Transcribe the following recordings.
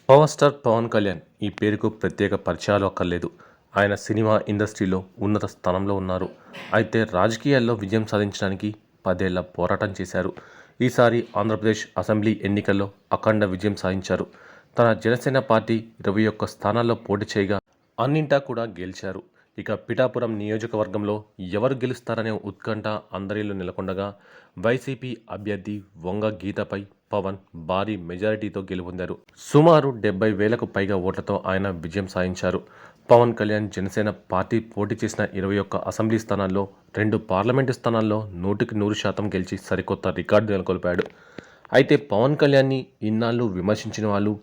Power star Pawan Kalyan ఈ పేరుకు ప్రత్యేక పరిచయాలు అక్కర్లేదు. ఆయన సినిమా ఇండస్ట్రీలో ఉన్నత స్థానంలో ఉన్నారు. అయితే రాజకీయాల్లో విజయం సాధించడానికి 10 ఏళ్ల పోరాటం చేశారు. ఈసారి ఆంధ్రప్రదేశ్ అసెంబ్లీ ఎన్నికల్లో అఖండ విజయం సాధించారు. తన జనసేన పార్టీ 21 స్థానాల్లో పోటీ చేయగా అన్నింటా కూడా గెలిచారు. ఇక పిఠాపురం నియోజకవర్గంలో ఎవరు గెలుస్తారనే ఉత్కంఠ అందరిలో నెలకొండగా వైసీపీ అభ్యర్థి వంగ గీతపై పవన్ భారీ మెజారిటీతో గెలుపొందారు. సుమారు 70,000కు పైగా ఓట్లతో ఆయన విజయం సాధించారు. పవన్ కళ్యాణ్ జనసేన పార్టీ పోటీ చేసిన 21 అసెంబ్లీ స్థానాల్లో 2 పార్లమెంటు స్థానాల్లో 100% గెలిచి సరికొత్త రికార్డు నెలకొల్పాడు. అయితే పవన్ కళ్యాణ్ని ఇన్నాళ్ళు విమర్శించిన వాళ్ళు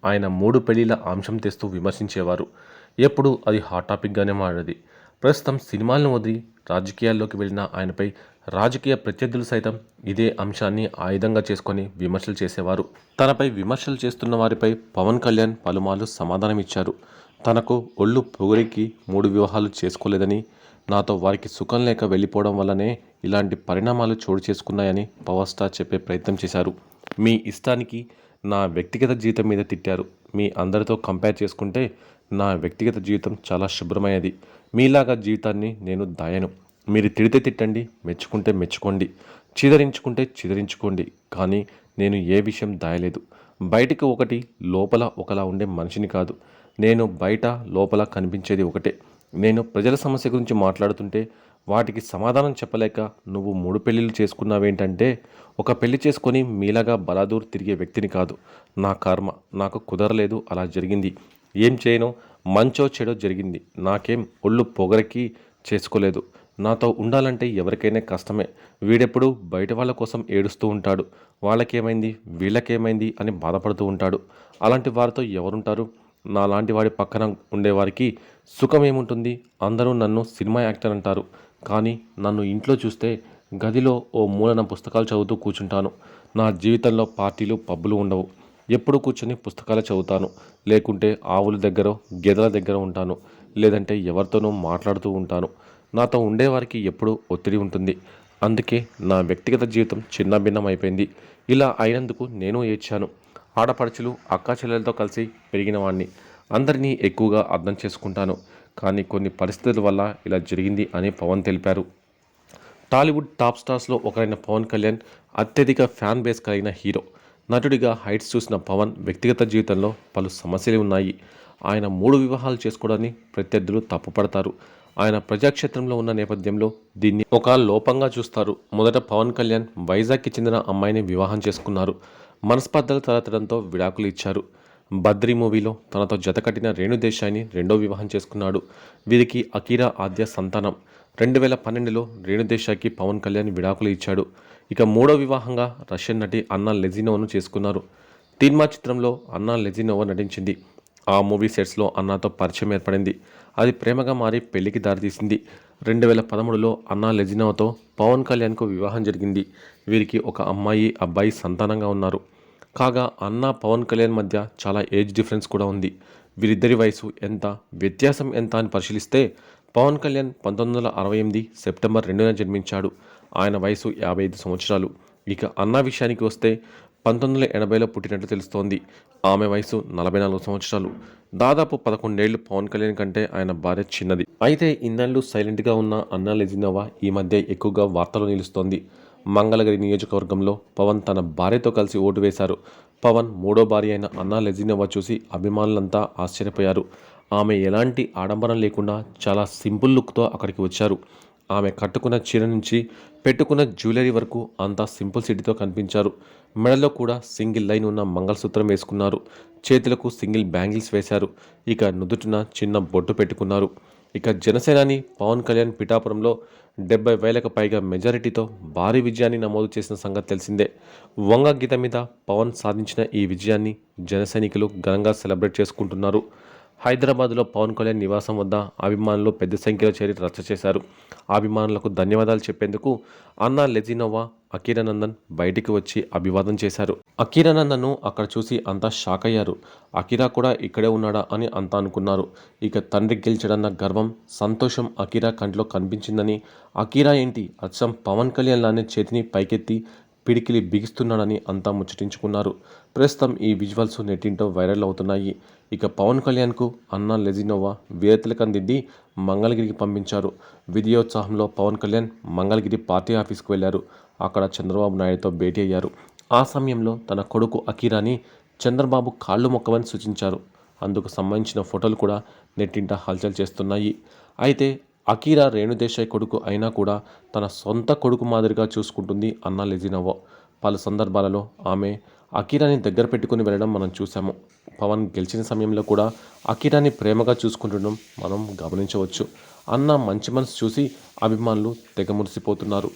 ఆయన 3 పెళ్లిళ్ల అంశం తెస్తూ విమర్శించేవారు. ఎప్పుడు అది హాట్ టాపిక్గానే మారేది. ప్రస్తుతం సినిమాలను వదిలి రాజకీయాల్లోకి వెళ్ళిన ఆయనపై రాజకీయ ప్రత్యర్థులు సైతం ఇదే అంశాన్ని ఆయుధంగా చేసుకొని విమర్శలు చేసేవారు. తనపై విమర్శలు చేస్తున్న వారిపై పవన్ కళ్యాణ్ పలుమార్లు సమాధానమిచ్చారు. తనకు ఒళ్ళు పొగరికి 3 వివాహాలు చేసుకోలేదని, నాతో వారికి సుఖం లేక వెళ్ళిపోవడం వల్లనే ఇలాంటి పరిణామాలు చోటు చేసుకున్నాయని పవర్ స్టార్ చెప్పే ప్రయత్నం చేశారు. మీ ఇష్టానికి నా వ్యక్తిగత జీవితం మీద తిట్టారు. మీ అందరితో కంపేర్ చేసుకుంటే నా వ్యక్తిగత జీవితం చాలా శుభ్రమైనది. మీలాగా జీవితాన్ని నేను దాయను. మీరు తిడితే తిట్టండి, మెచ్చుకుంటే మెచ్చుకోండి, చిదరించుకుంటే చిదరించుకోండి. కానీ నేను ఏ విషయం దాయలేదు. బయటికి ఒకటి, లోపల ఒకలా ఉండే మనిషిని కాదు. నేను బయట లోపల కనిపించేది ఒకటే. నేను ప్రజల సమస్య గురించి మాట్లాడుతుంటే వాటికి సమాధానం చెప్పలేక నువ్వు 3 పెళ్ళిళ్ళు చేసుకున్నావేంటంటే, ఒక పెళ్లి చేసుకొని మీలాగా బలాదూర్ తిరిగే వ్యక్తిని కాదు. నా కర్మ, నాకు కుదరలేదు, అలా జరిగింది. ఏం చేయను, మంచో చెడో జరిగింది. నాకేం ఒళ్ళు పొగరకి చేసుకోలేదు. నాతో ఉండాలంటే ఎవరికైనా కష్టమే. వీడెప్పుడు బయట వాళ్ళ కోసం ఏడుస్తూ ఉంటాడు. వాళ్ళకేమైంది, వీళ్ళకేమైంది అని బాధపడుతూ ఉంటాడు. అలాంటి వారితో ఎవరుంటారు? నాలాంటి వాడి పక్కన ఉండేవారికి సుఖం ఏముంటుంది? అందరూ నన్ను సినిమా యాక్టర్ అంటారు. కానీ నన్ను ఇంట్లో చూస్తే గదిలో ఓ మూలన పుస్తకాలు చదువుతూ కూర్చుంటాను. నా జీవితంలో పార్టీలు, పబ్బులు ఉండవు. ఎప్పుడు కూర్చొని పుస్తకాలు చదువుతాను. లేకుంటే ఆవుల దగ్గర, గేదెల దగ్గర ఉంటాను. లేదంటే ఎవరితోనో మాట్లాడుతూ ఉంటాను. నాతో ఉండేవారికి ఎప్పుడూ ఒత్తిడి ఉంటుంది. అందుకే నా వ్యక్తిగత జీవితం చిన్న భిన్నం అయిపోయింది. ఇలా అయినందుకు నేను ఏడ్చాను. ఆడపడుచులు, అక్కా చెల్లెలతో కలిసి పెరిగిన వాడిని. అందరినీ ఎక్కువగా అర్థం చేసుకుంటాను. కానీ కొన్ని పరిస్థితుల వల్ల ఇలా జరిగింది అని పవన్ తెలిపారు. టాలీవుడ్ టాప్ స్టార్స్లో ఒకరైన పవన్ కళ్యాణ్ అత్యధిక ఫ్యాన్ బేస్ కలిగిన హీరో. నటుడిగా హైట్స్ చూసిన పవన్ వ్యక్తిగత జీవితంలో పలు సమస్యలు ఉన్నాయి. ఆయన 3 వివాహాలు చేసుకోవడాన్ని ప్రత్యర్థులు తప్పుపడతారు. ఆయన ప్రజాక్షేత్రంలో ఉన్న నేపథ్యంలో దీన్ని ఒక లోపంగా చూస్తారు. మొదట పవన్ కళ్యాణ్ వైజాగ్కి చెందిన అమ్మాయిని వివాహం చేసుకున్నారు. మనస్పర్ధలు తలెత్తడంతో విడాకులు ఇచ్చారు. బద్రీ మూవీలో తనతో జతకట్టిన రేణు దేశాయిని రెండో వివాహం చేసుకున్నాడు. వీరికి అకీరా ఆద్య సంతానం. 2012లో రేణు దేశాయికి పవన్ కళ్యాణ్ విడాకులు ఇచ్చాడు. ఇక మూడో వివాహంగా రష్యన్ నటి అన్నా లెజినోవాను చేసుకున్నారు. తీన్మా చిత్రంలో అన్నా లెజినోవా నటించింది. ఆ మూవీ సెట్స్లో అన్నాతో పరిచయం ఏర్పడింది. అది ప్రేమగా మారి పెళ్లికి దారితీసింది. 2013లో అన్నా లెజినోవాతో పవన్ కళ్యాణ్కు వివాహం జరిగింది. వీరికి ఒక అమ్మాయి, అబ్బాయి సంతానంగా ఉన్నారు. కాగా అన్నా పవన్ కళ్యాణ్ మధ్య చాలా ఏజ్ డిఫరెన్స్ కూడా ఉంది. వీరిద్దరి వయసు ఎంత, వ్యత్యాసం ఎంత అని పరిశీలిస్తే పవన్ కళ్యాణ్ 1968 సెప్టెంబర్ 2న జన్మించాడు. ఆయన వయసు 55 సంవత్సరాలు. ఇక అన్నా విషయానికి వస్తే 1980లో పుట్టినట్టు తెలుస్తోంది. ఆమె వయసు 44 సంవత్సరాలు. దాదాపు 11 ఏళ్లు పవన్ కళ్యాణ్ కంటే ఆయన భార్య చిన్నది. అయితే ఇన్నాళ్ళు సైలెంట్గా ఉన్న అన్నా లెజినోవా ఈ మధ్య ఎక్కువగా వార్తల్లో నిలుస్తోంది. మంగళగిరి నియోజకవర్గంలో పవన్ తన భార్యతో కలిసి ఓటు వేశారు. పవన్ మూడో భార్య అయిన అన్నా లెజినోవా చూసి అభిమానులంతా ఆశ్చర్యపోయారు. ఆమె ఎలాంటి ఆడంబరం లేకుండా చాలా సింపుల్ లుక్తో అక్కడికి వచ్చారు. ఆమె కట్టుకున్న చీర నుంచి పెట్టుకున్న జ్యువెలరీ వరకు అంతా సింపుల్ సిటీతో కనిపించారు. మెడలో కూడా సింగిల్ లైన్ ఉన్న మంగళసూత్రం వేసుకున్నారు. చేతులకు సింగిల్ బ్యాంగిల్స్ వేశారు. ఇక నుదుటిన చిన్న బొట్టు పెట్టుకున్నారు. ఇక జనసేనాని పవన్ కళ్యాణ్ పిఠాపురంలో 70,000కు పైగా మెజారిటీతో భారీ విజయాన్ని నమోదు చేసిన సంగతి తెలిసిందే. వంగ గీత మీద పవన్ సాధించిన ఈ విజయాన్ని జనసైనికులు ఘనంగా సెలబ్రేట్ చేసుకుంటున్నారు. హైదరాబాద్లో పవన్ కళ్యాణ్ నివాసం వద్ద అభిమానులు పెద్ద సంఖ్యలో చేరి రచ్చ చేశారు. అభిమానులకు ధన్యవాదాలు చెప్పేందుకు అన్నా లెజినోవా, అకీరానందన్ బయటికి వచ్చి అభివాదం చేశారు. అకీరానందన్ను అక్కడ చూసి అంతా షాక్ అయ్యారు. అకీరా కూడా ఇక్కడే ఉన్నాడా అని అంతా అనుకున్నారు. ఇక తండ్రి గెలిచాడన్న గర్వం, సంతోషం అకీరా కంట్లో కనిపించిందని, అకీరా ఏంటి అచ్చం పవన్ కళ్యాణ్ లానే చేతిని పైకెత్తి పిడికిలి బిగిస్తున్నాడని అంతా ముచ్చటించుకున్నారు. ప్రస్తుతం ఈ విజువల్స్ నెట్టింటో వైరల్ అవుతున్నాయి. ఇక పవన్ కళ్యాణ్కు అన్నా లెజినోవా వీరతిలకం దిద్ది మంగళగిరికి పంపించారు. విజయోత్సాహంలో పవన్ కళ్యాణ్ మంగళగిరి పార్టీ ఆఫీస్కు వెళ్లారు. అక్కడ చంద్రబాబు నాయుడుతో భేటీ అయ్యారు. ఆ సమయంలో తన కొడుకు అకీరాని చంద్రబాబు కాళ్ళు మొక్కమని సూచించారు. అందుకు సంబంధించిన ఫోటోలు కూడా నెట్టింట హల్చల్ చేస్తున్నాయి. అయితే అకీరా రేణుదేశాయ్ కొడుకు అయినా కూడా తన సొంత కొడుకు మాదిరిగా చూసుకుంటుంది అన్నా లెజినోవా. పలు సందర్భాలలో ఆమె అకీరాని దగ్గర పెట్టుకుని వెళ్ళడం మనం చూసాము. పవన్ గెలిచిన సమయంలో కూడా అకీరాని ప్రేమగా చూసుకుంటుండడం మనం గమనించవచ్చు. అన్న మంచి మనసు చూసి అభిమానులు తెగ మురిసిపోతున్నారు.